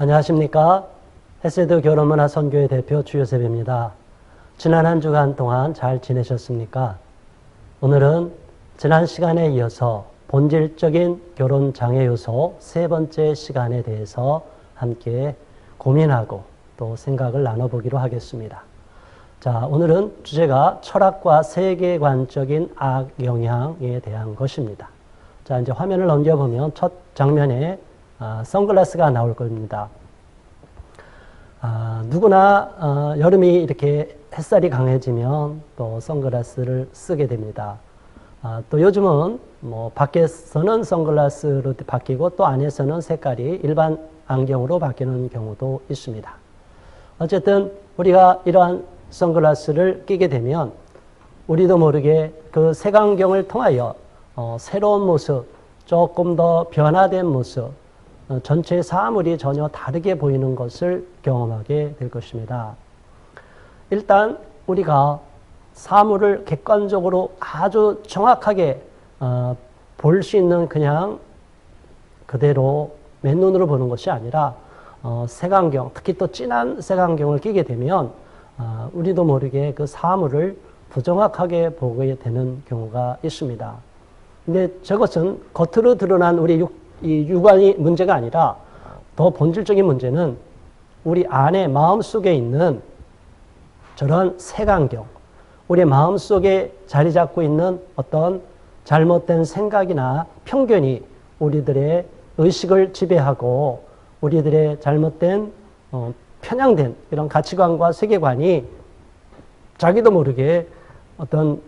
안녕하십니까. 헤세드 결혼문화 선교회 대표 주요셉입니다. 지난 한 주간 동안 잘 지내셨습니까? 오늘은 지난 시간에 이어서 본질적인 결혼 장애 요소 세 번째 시간에 대해서 함께 고민하고 또 생각을 나눠보기로 하겠습니다. 자, 오늘은 주제가 철학과 세계관적인 악영향에 대한 것입니다. 자, 이제 화면을 넘겨보면 첫 장면에 선글라스가 나올 겁니다. 누구나 여름이 이렇게 햇살이 강해지면 또 선글라스를 쓰게 됩니다. 또 요즘은 뭐 밖에서는 선글라스로 바뀌고 또 안에서는 색깔이 일반 안경으로 바뀌는 경우도 있습니다. 어쨌든 우리가 이러한 선글라스를 끼게 되면 우리도 모르게 그 색안경을 통하여 새로운 모습, 조금 더 변화된 모습, 전체 사물이 전혀 다르게 보이는 것을 경험하게 될 것입니다. 일단 우리가 사물을 객관적으로 아주 정확하게 볼 수 있는 그냥 그대로 맨눈으로 보는 것이 아니라 색안경, 특히 또 진한 색안경을 끼게 되면 우리도 모르게 그 사물을 부정확하게 보게 되는 경우가 있습니다. 근데 저것은 겉으로 드러난 우리 이 육안이 문제가 아니라 더 본질적인 문제는 우리 안에 마음속에 있는 저런 색안경, 우리 마음속에 자리 잡고 있는 어떤 잘못된 생각이나 편견이 우리들의 의식을 지배하고 우리들의 잘못된 편향된 이런 가치관과 세계관이 자기도 모르게 어떤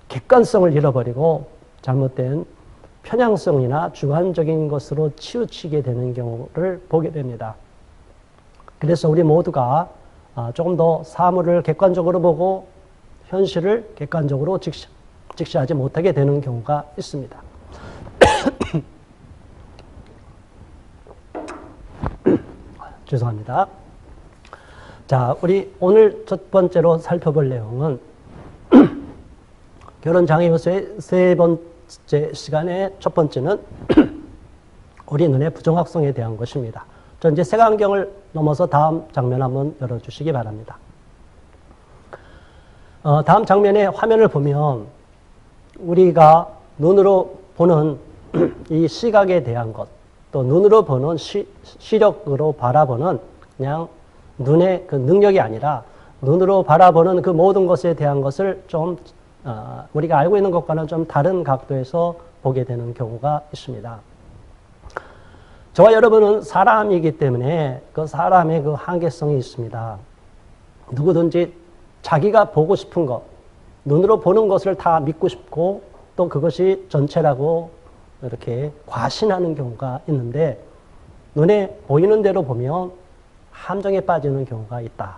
객관성을 잃어버리고 잘못된 편향성이나 주관적인 것으로 치우치게 되는 경우를 보게 됩니다. 그래서 우리 모두가 조금 더 사물을 객관적으로 보고 현실을 객관적으로 직시하지 못하게 되는 경우가 있습니다. 죄송합니다. 자, 우리 오늘 첫 번째로 살펴볼 내용은 결혼장애 요소의 세 번째 시간의 첫 번째는 우리 눈의 부정확성에 대한 것입니다. 저 이제 색안경을 넘어서 다음 장면 한번 열어주시기 바랍니다. 다음 장면의 화면을 보면 우리가 눈으로 보는 이 시각에 대한 것, 또 눈으로 보는 시력으로 바라보는 그냥 눈의 그 능력이 아니라 눈으로 바라보는 그 모든 것에 대한 것을 좀 우리가 알고 있는 것과는 좀 다른 각도에서 보게 되는 경우가 있습니다. 저와 여러분은 사람이기 때문에 그 사람의 그 한계성이 있습니다. 누구든지 자기가 보고 싶은 것, 눈으로 보는 것을 다 믿고 싶고 또 그것이 전체라고 이렇게 과신하는 경우가 있는데 눈에 보이는 대로 보면 함정에 빠지는 경우가 있다.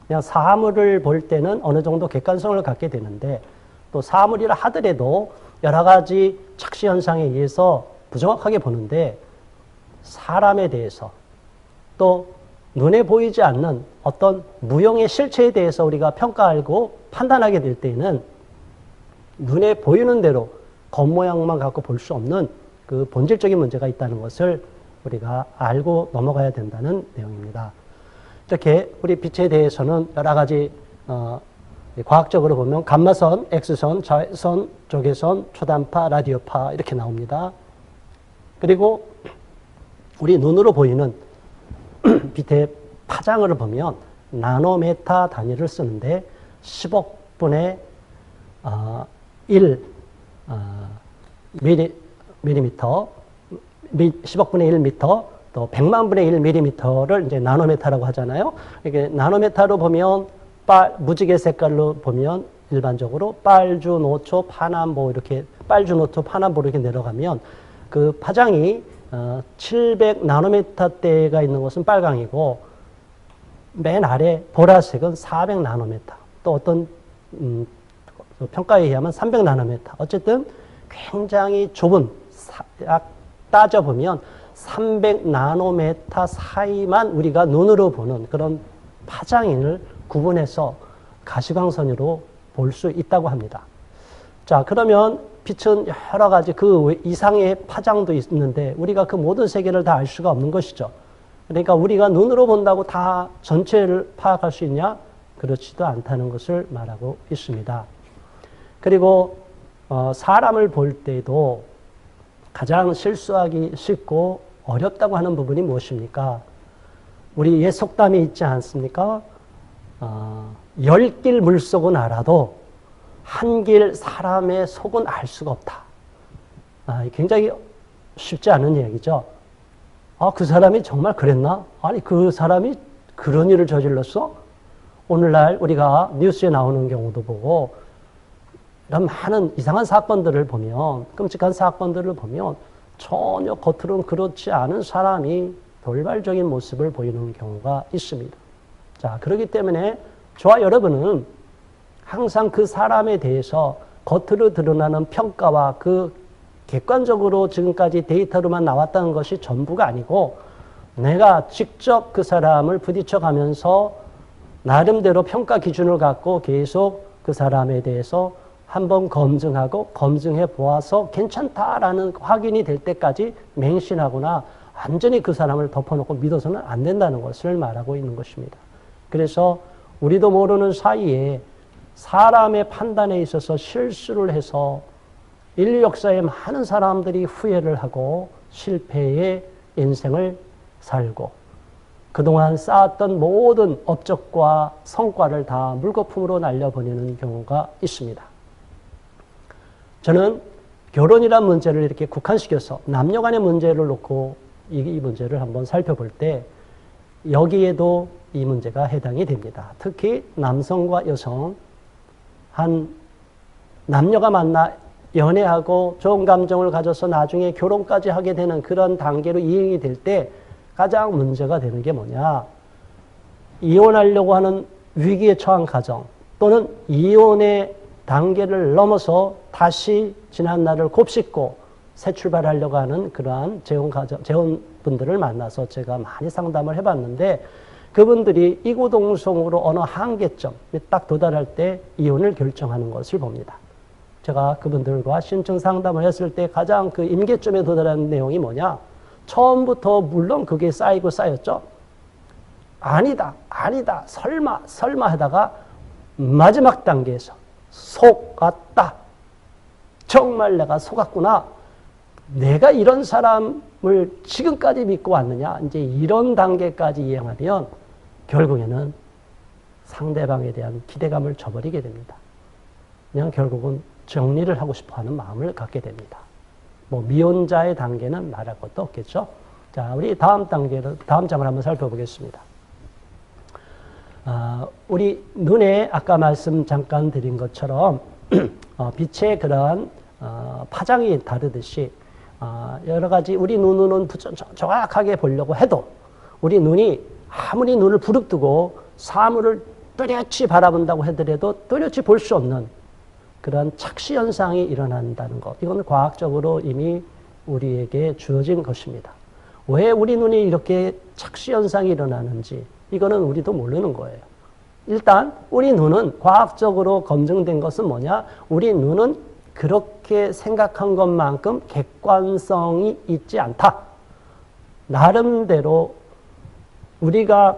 그냥 사물을 볼 때는 어느 정도 객관성을 갖게 되는데 또 사물이라 하더라도 여러 가지 착시 현상에 의해서 부정확하게 보는데 사람에 대해서 또 눈에 보이지 않는 어떤 무형의 실체에 대해서 우리가 평가하고 판단하게 될 때에는 눈에 보이는 대로 겉모양만 갖고 볼 수 없는 그 본질적인 문제가 있다는 것을 우리가 알고 넘어가야 된다는 내용입니다. 이렇게 우리 빛에 대해서는 여러 가지 과학적으로 보면 감마선, X선, 자외선, 적외선, 초단파, 라디오파 이렇게 나옵니다. 그리고 우리 눈으로 보이는 빛의 파장을 보면 나노메타 단위를 쓰는데 10억분의 1 밀리미터, 10억분의 1 미터, 또 100만분의 1 밀리미터를 이제 나노메타라고 하잖아요. 이게 나노메타로 보면 무지개 색깔로 보면 일반적으로 빨주, 노초, 파남보 이렇게 빨주, 노초, 파남보 이렇게 내려가면 그 파장이 700 나노메타대가 있는 것은 빨강이고 맨 아래 보라색은 400 나노메타. 또 어떤 평가에 의하면 300 나노메타. 어쨌든 굉장히 좁은 따져보면 300 나노메타 사이만 우리가 눈으로 보는 그런 파장인을 구분해서 가시광선으로 볼 수 있다고 합니다. 자, 그러면 빛은 여러 가지 그 이상의 파장도 있는데 우리가 그 모든 세계를 다 알 수가 없는 것이죠. 그러니까 우리가 눈으로 본다고 다 전체를 파악할 수 있냐? 그렇지도 않다는 것을 말하고 있습니다. 그리고 사람을 볼 때도 가장 실수하기 쉽고 어렵다고 하는 부분이 무엇입니까? 우리 옛 속담이 있지 않습니까? 10길 물속은 알아도 한 길 사람의 속은 알 수가 없다. 굉장히 쉽지 않은 얘기죠. 그 사람이 정말 그랬나? 아니, 그 사람이 그런 일을 저질렀어? 오늘날 우리가 뉴스에 나오는 경우도 보고, 이런 많은 이상한 사건들을 보면, 끔찍한 사건들을 보면, 전혀 겉으로는 그렇지 않은 사람이 돌발적인 모습을 보이는 경우가 있습니다. 자, 그렇기 때문에 저와 여러분은 항상 그 사람에 대해서 겉으로 드러나는 평가와 그 객관적으로 지금까지 데이터로만 나왔다는 것이 전부가 아니고 내가 직접 그 사람을 부딪혀가면서 나름대로 평가 기준을 갖고 계속 그 사람에 대해서 한번 검증하고 검증해 보아서 괜찮다라는 확인이 될 때까지 맹신하거나 완전히 그 사람을 덮어놓고 믿어서는 안 된다는 것을 말하고 있는 것입니다. 그래서 우리도 모르는 사이에 사람의 판단에 있어서 실수를 해서 인류 역사에 많은 사람들이 후회를 하고 실패의 인생을 살고 그동안 쌓았던 모든 업적과 성과를 다 물거품으로 날려버리는 경우가 있습니다. 저는 결혼이란 문제를 이렇게 국한시켜서 남녀 간의 문제를 놓고 이 문제를 한번 살펴볼 때 여기에도 이 문제가 해당이 됩니다. 특히 남성과 여성, 남녀가 만나 연애하고 좋은 감정을 가져서 나중에 결혼까지 하게 되는 그런 단계로 이행이 될 때 가장 문제가 되는 게 뭐냐. 이혼하려고 하는 위기에 처한 가정 또는 이혼의 단계를 넘어서 다시 지난 날을 곱씹고 새 출발하려고 하는 그러한 재혼분들을 만나서 제가 많이 상담을 해봤는데 그분들이 이구동성으로 어느 한계점에 딱 도달할 때 이혼을 결정하는 것을 봅니다. 제가 그분들과 신청 상담을 했을 때 가장 그 임계점에 도달하는 내용이 뭐냐? 처음부터 물론 그게 쌓이고 쌓였죠. 아니다, 설마 하다가 마지막 단계에서 속았다. 정말 내가 속았구나. 내가 이런 사람을 지금까지 믿고 왔느냐. 이제 이런 단계까지 이행하면 결국에는 상대방에 대한 기대감을 저버리게 됩니다. 그냥 결국은 정리를 하고 싶어 하는 마음을 갖게 됩니다. 미혼자의 단계는 말할 것도 없겠죠. 자, 우리 다음 장을 한번 살펴보겠습니다. 우리 눈에 아까 말씀 잠깐 드린 것처럼 빛의 그런 파장이 다르듯이 여러 가지 우리 눈으로는 정확하게 보려고 해도 우리 눈이 아무리 눈을 부릅뜨고 사물을 뚜렷이 바라본다고 하더라도 뚜렷이 볼 수 없는 그런 착시 현상이 일어난다는 것. 이건 과학적으로 이미 우리에게 주어진 것입니다. 왜 우리 눈이 이렇게 착시 현상이 일어나는지 이거는 우리도 모르는 거예요. 일단 우리 눈은 과학적으로 검증된 것은 뭐냐? 우리 눈은 그렇게 생각한 것만큼 객관성이 있지 않다. 나름대로 우리가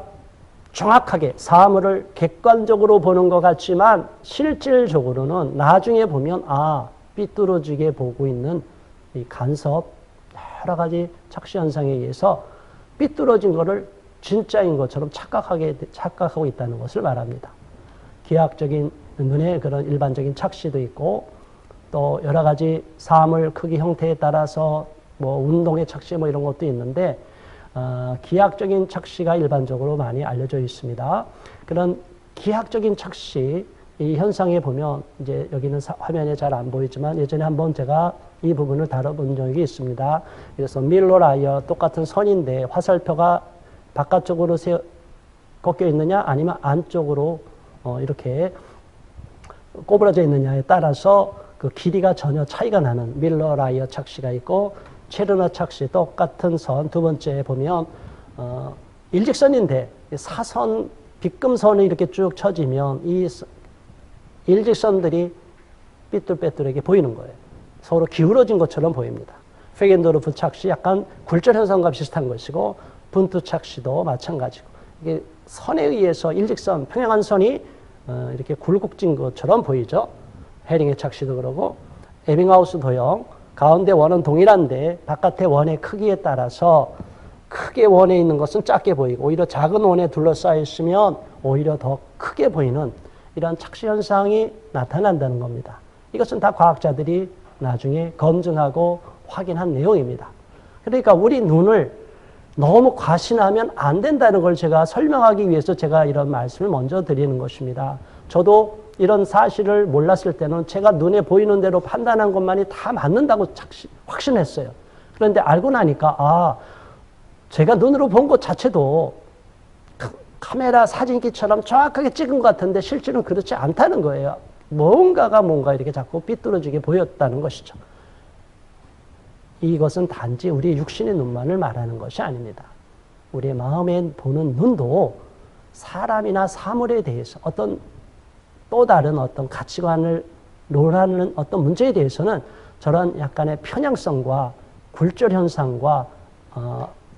정확하게 사물을 객관적으로 보는 것 같지만 실질적으로는 나중에 보면 삐뚤어지게 보고 있는 이 간섭, 여러 가지 착시 현상에 의해서 삐뚤어진 것을 진짜인 것처럼 착각하고 있다는 것을 말합니다. 기하학적인 눈의 그런 일반적인 착시도 있고 또 여러 가지 사물 크기 형태에 따라서 운동의 착시 이런 것도 있는데 기하학적인 착시가 일반적으로 많이 알려져 있습니다. 그런 기하학적인 착시 이 현상에 보면 이제 여기는 화면에 잘 안 보이지만 예전에 한번 제가 이 부분을 다뤄본 적이 있습니다. 그래서 밀러 아이어 똑같은 선인데 화살표가 바깥쪽으로 꺾여 있느냐 아니면 안쪽으로 이렇게 꼬부러져 있느냐에 따라서 그 길이가 전혀 차이가 나는 밀러 라이어 착시가 있고 체르너 착시 똑같은 선 두 번째에 보면 일직선인데 사선 빗금선이 이렇게 쭉 쳐지면 이 일직선들이 삐뚤빼뚤하게 보이는 거예요. 서로 기울어진 것처럼 보입니다. 페겐도르프 착시 약간 굴절 현상과 비슷한 것이고 분투착시도 마찬가지고 이게 선에 의해서 일직선, 평행한 선이 이렇게 굴곡진 것처럼 보이죠. 헤링의 착시도 그러고 에빙하우스 도형 가운데 원은 동일한데 바깥의 원의 크기에 따라서 크게 원에 있는 것은 작게 보이고 오히려 작은 원에 둘러싸여 있으면 오히려 더 크게 보이는 이런 착시 현상이 나타난다는 겁니다. 이것은 다 과학자들이 나중에 검증하고 확인한 내용입니다. 그러니까 우리 눈을 너무 과신하면 안 된다는 걸 제가 설명하기 위해서 제가 이런 말씀을 먼저 드리는 것입니다. 저도 이런 사실을 몰랐을 때는 제가 눈에 보이는 대로 판단한 것만이 다 맞는다고 확신했어요. 그런데 알고 나니까 제가 눈으로 본 것 자체도 카메라 사진기처럼 정확하게 찍은 것 같은데 실제로는 그렇지 않다는 거예요. 뭔가 이렇게 자꾸 삐뚤어지게 보였다는 것이죠. 이것은 단지 우리 육신의 눈만을 말하는 것이 아닙니다. 우리의 마음에 보는 눈도 사람이나 사물에 대해서 어떤 또 다른 어떤 가치관을 논하는 어떤 문제에 대해서는 저런 약간의 편향성과 굴절 현상과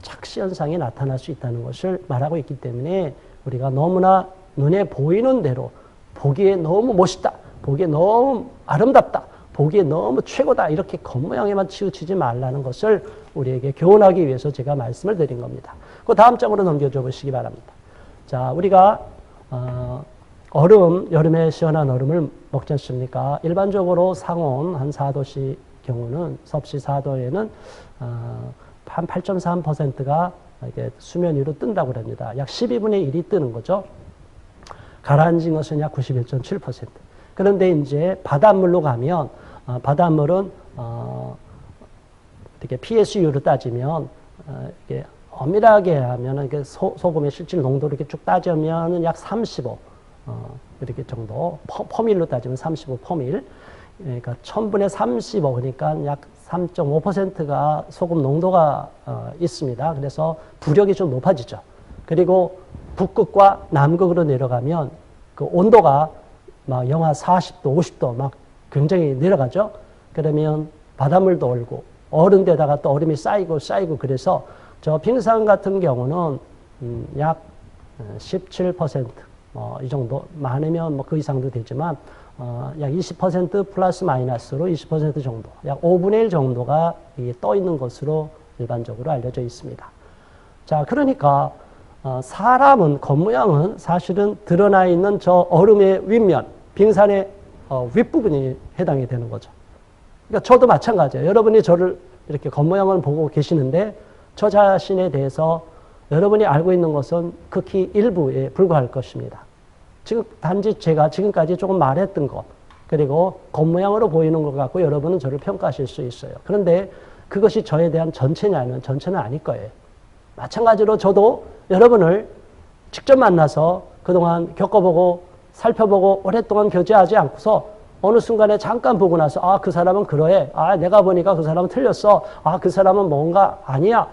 착시 현상이 나타날 수 있다는 것을 말하고 있기 때문에 우리가 너무나 눈에 보이는 대로 보기에 너무 멋있다, 보기에 너무 아름답다, 보기에 너무 최고다 이렇게 겉모양에만 치우치지 말라는 것을 우리에게 교훈하기 위해서 제가 말씀을 드린 겁니다. 그 다음 장으로 넘겨줘 보시기 바랍니다. 자, 우리가 얼음, 여름에 시원한 얼음을 먹지 않습니까? 일반적으로 상온 한 4도씨 경우는 섭씨 4도에는 한 8.3%가 이게 수면 위로 뜬다고 합니다. 약 12분의 1이 뜨는 거죠. 가라앉은 것은 약 91.7%. 그런데 이제 바닷물로 가면 바닷물은 이렇게 PSU로 따지면 이게 엄밀하게 하면 소금의 실질 농도를 이렇게 쭉 따지면 약 35 이렇게 정도 퍼밀로 따지면 35 퍼밀. 그러니까 1000분의 35 그러니까 약 3.5%가 소금 농도가 있습니다. 그래서 부력이 좀 높아지죠. 그리고 북극과 남극으로 내려가면 그 온도가 막 영하 40도, 50도 막 굉장히 내려가죠. 그러면 바닷물도 얼고 얼음데다가 또 얼음이 쌓이고 그래서 저 빙산 같은 경우는 약 17% 이 정도 많으면 뭐 그 이상도 되지만 약 20% 플러스 마이너스로 20% 정도, 약 5분의 1 정도가 떠 있는 것으로 일반적으로 알려져 있습니다. 자, 그러니까 사람은 겉모양은 사실은 드러나 있는 저 얼음의 윗면, 빙산의 윗부분이 해당이 되는 거죠. 그러니까 저도 마찬가지예요. 여러분이 저를 이렇게 겉모양을 보고 계시는데 저 자신에 대해서 여러분이 알고 있는 것은 극히 일부에 불과할 것입니다. 지금 단지 제가 지금까지 조금 말했던 것, 그리고 겉모양으로 보이는 것 같고 여러분은 저를 평가하실 수 있어요. 그런데 그것이 저에 대한 전체냐면 전체는 아닐 거예요. 마찬가지로 저도 여러분을 직접 만나서 그동안 겪어보고 살펴보고 오랫동안 교제하지 않고서 어느 순간에 잠깐 보고 나서 그 사람은 그러해. 내가 보니까 그 사람은 틀렸어. 그 사람은 뭔가 아니야.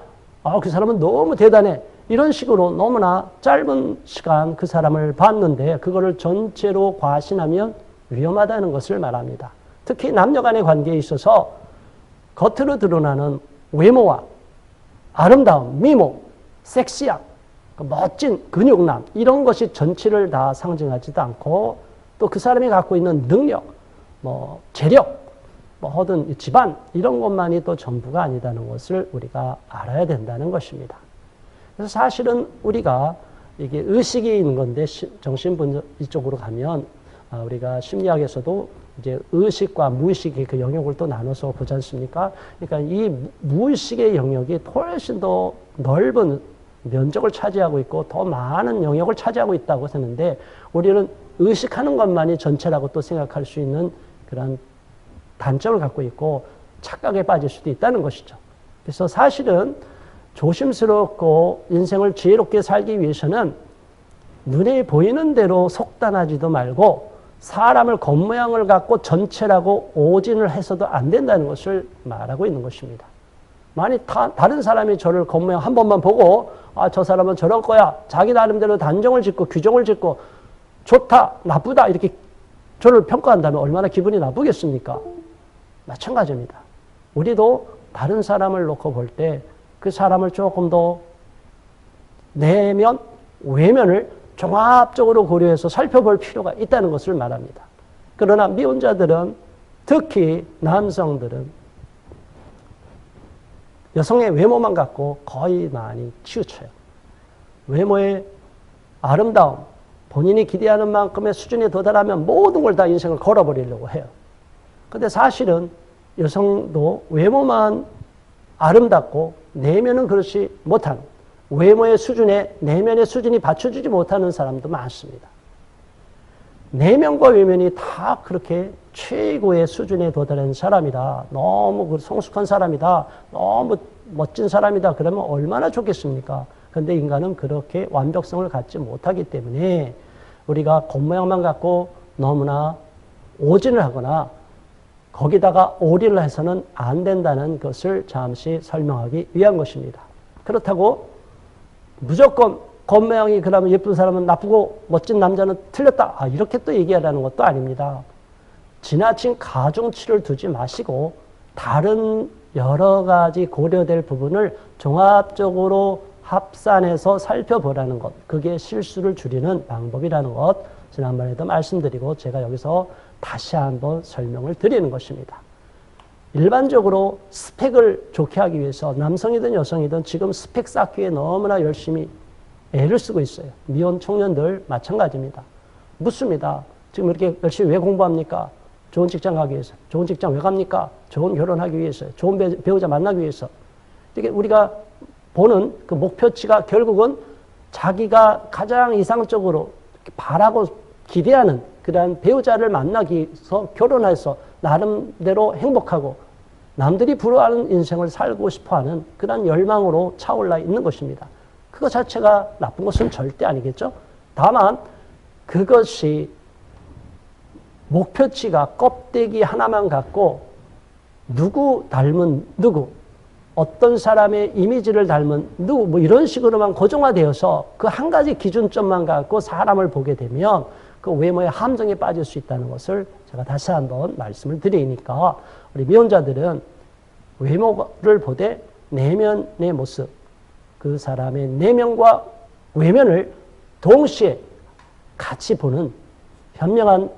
그 사람은 너무 대단해. 이런 식으로 너무나 짧은 시간 그 사람을 봤는데 그거를 전체로 과신하면 위험하다는 것을 말합니다. 특히 남녀 간의 관계에 있어서 겉으로 드러나는 외모와 아름다움, 미모, 섹시함, 멋진 근육남 이런 것이 전체를 다 상징하지도 않고 또 그 사람이 갖고 있는 능력, 재력, 혹은 집안 이런 것만이 또 전부가 아니다는 것을 우리가 알아야 된다는 것입니다. 그래서 사실은 우리가 이게 의식이 있는 건데 정신분 이쪽으로 가면 우리가 심리학에서도 이제 의식과 무의식의 그 영역을 또 나눠서 보지 않습니까? 그러니까 이 무의식의 영역이 훨씬 더 넓은 면적을 차지하고 있고 더 많은 영역을 차지하고 있다고 하는데 우리는 의식하는 것만이 전체라고 또 생각할 수 있는 그런 단점을 갖고 있고 착각에 빠질 수도 있다는 것이죠. 그래서 사실은 조심스럽고 인생을 지혜롭게 살기 위해서는 눈에 보이는 대로 속단하지도 말고 사람을 겉모양을 갖고 전체라고 오진을 해서도 안 된다는 것을 말하고 있는 것입니다. 만약 다른 사람이 저를 겉모양 한 번만 보고 저 사람은 저럴 거야. 자기 나름대로 단정을 짓고 규정을 짓고 좋다, 나쁘다 이렇게 저를 평가한다면 얼마나 기분이 나쁘겠습니까? 마찬가지입니다. 우리도 다른 사람을 놓고 볼 때 그 사람을 조금 더 내면, 외면을 종합적으로 고려해서 살펴볼 필요가 있다는 것을 말합니다. 그러나 미혼자들은, 특히 남성들은 여성의 외모만 갖고 거의 많이 치우쳐요. 외모의 아름다움, 본인이 기대하는 만큼의 수준에 도달하면 모든 걸 다 인생을 걸어버리려고 해요. 근데 사실은 여성도 외모만 아름답고 내면은 그렇지 못한, 외모의 수준에 내면의 수준이 받쳐주지 못하는 사람도 많습니다. 내면과 외면이 다 그렇게 최고의 수준에 도달한 사람이다. 너무 성숙한 사람이다. 너무 멋진 사람이다. 그러면 얼마나 좋겠습니까? 그런데 인간은 그렇게 완벽성을 갖지 못하기 때문에 우리가 겉모양만 갖고 너무나 오진을 하거나 거기다가 오리를 해서는 안 된다는 것을 잠시 설명하기 위한 것입니다. 그렇다고 무조건 겉모양이 그러면 예쁜 사람은 나쁘고 멋진 남자는 틀렸다. 이렇게 또 얘기하라는 것도 아닙니다. 지나친 가중치를 두지 마시고 다른 여러 가지 고려될 부분을 종합적으로 합산해서 살펴보라는 것. 그게 실수를 줄이는 방법이라는 것. 지난번에도 말씀드리고 제가 여기서 다시 한번 설명을 드리는 것입니다. 일반적으로 스펙을 좋게 하기 위해서 남성이든 여성이든 지금 스펙 쌓기에 너무나 열심히 애를 쓰고 있어요. 미혼 청년들 마찬가지입니다. 묻습니다. 지금 이렇게 열심히 왜 공부합니까? 좋은 직장 가기 위해서. 좋은 직장 왜 갑니까? 좋은 결혼하기 위해서. 좋은 배우자 만나기 위해서. 이게 우리가 보는 그 목표치가 결국은 자기가 가장 이상적으로 바라고 기대하는 그러한 배우자를 만나기 위해서 결혼해서 나름대로 행복하고 남들이 부러워하는 인생을 살고 싶어하는 그런 열망으로 차올라 있는 것입니다. 그것 자체가 나쁜 것은 절대 아니겠죠. 다만 그것이 목표치가 껍데기 하나만 갖고 누구 닮은 누구, 어떤 사람의 이미지를 닮은 누구, 뭐 이런 식으로만 고정화되어서 그 한 가지 기준점만 갖고 사람을 보게 되면 그 외모의 함정에 빠질 수 있다는 것을 제가 다시 한번 말씀을 드리니까 우리 미혼자들은 외모를 보되 내면의 모습, 그 사람의 내면과 외면을 동시에 같이 보는 현명한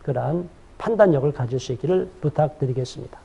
그러한 판단력을 가질 수 있기를 부탁드리겠습니다.